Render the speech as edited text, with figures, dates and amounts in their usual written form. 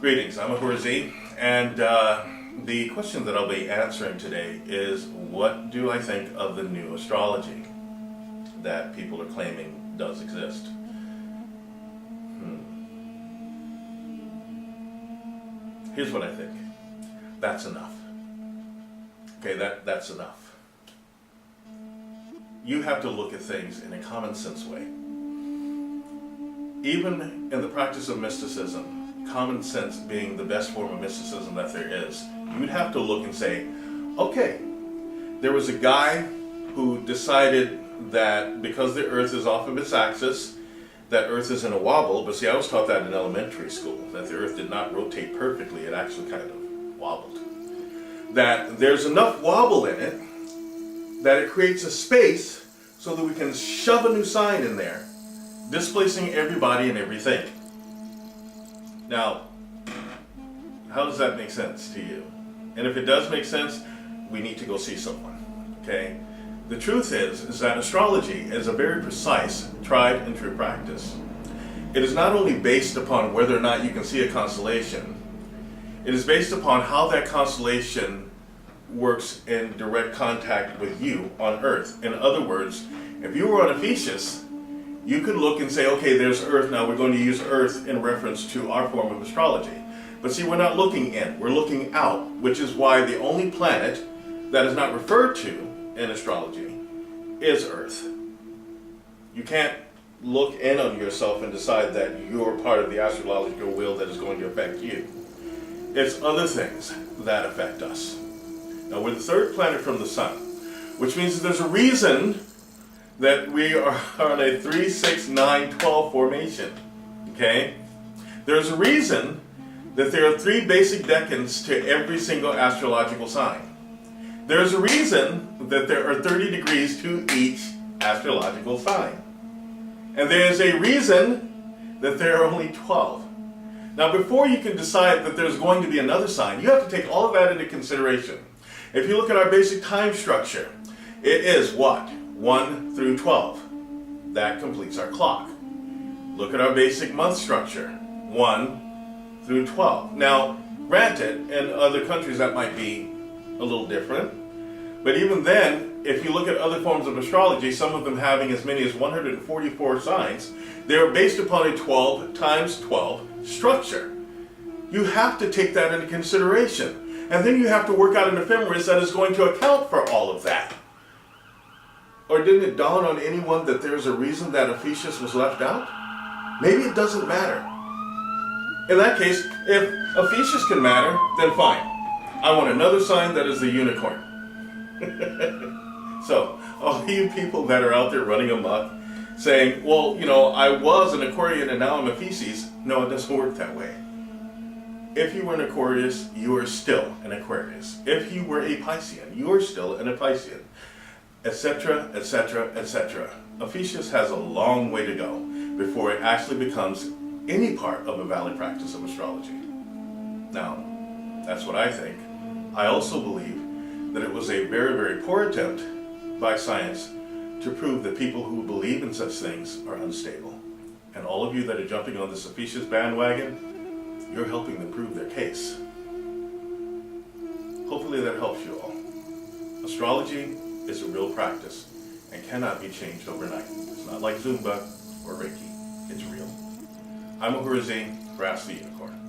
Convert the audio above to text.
Greetings, I'm Ahura Z, and the question that I'll be answering today is, what do I think of the new astrology that people are claiming does exist? Here's what I think. That's enough. Okay, that's enough. You have to look at things in a common sense way. Even in the practice of mysticism, common sense being the best form of mysticism that there is, you would have to look and say, okay, there was a guy who decided that because the earth is off of its axis, that earth is in a wobble. But see, I was taught that in elementary school, that the earth did not rotate perfectly, it actually kind of wobbled. That there's enough wobble in it that it creates a space so that we can shove a new sign in there, displacing everybody and everything. Now, how does that make sense to you? And if it does make sense, we need to go see someone, okay? The truth is that astrology is a very precise, tried and true practice. It is not only based upon whether or not you can see a constellation, it is based upon how that constellation works in direct contact with you on Earth. In other words, if you were on Ephesus, you could look and say, okay, there's Earth, now we're going to use Earth in reference to our form of astrology. But see, we're not looking in, we're looking out, which is why the only planet that is not referred to in astrology is Earth. You can't look in on yourself and decide that you're part of the astrological wheel that is going to affect you. It's other things that affect us. Now, we're the third planet from the sun, which means that there's a reason that we are on a 3, 6, 9, 12 formation, okay? There's a reason that there are 3 basic decans to every single astrological sign. There's a reason that there are 30 degrees to each astrological sign. And there's a reason that there are only 12. Now, before you can decide that there's going to be another sign, you have to take all of that into consideration. If you look at our basic time structure, it is what? 1 through 12. That completes our clock. Look at our basic month structure. 1 through 12. Now, granted, in other countries that might be a little different. But even then, if you look at other forms of astrology, some of them having as many as 144 signs, they're based upon a 12 times 12 structure. You have to take that into consideration. And then you have to work out an ephemeris that is going to account for all of that. Or didn't it dawn on anyone that there's a reason that Ephesus was left out? Maybe it doesn't matter. In that case, if Ephesus can matter, then fine. I want another sign that is the unicorn. So, all you people that are out there running amok, saying, well, you know, I was an Aquarian and now I'm a Pisces. No, it doesn't work that way. If you were an Aquarius, you are still an Aquarius. If you were a Piscean, you are still an Piscean. Etc., etc., etc. Ephesus has a long way to go before it actually becomes any part of a valid practice of astrology. Now, that's what I think. I also believe that it was a very, very poor attempt by science to prove that people who believe in such things are unstable. And all of you that are jumping on this Ephesus bandwagon, you're helping them prove their case. Hopefully that helps you all. Astrology is a real practice and cannot be changed overnight. It's not like Zumba or Reiki. It's real. I'm Ahura Z, Brass the Unicorn.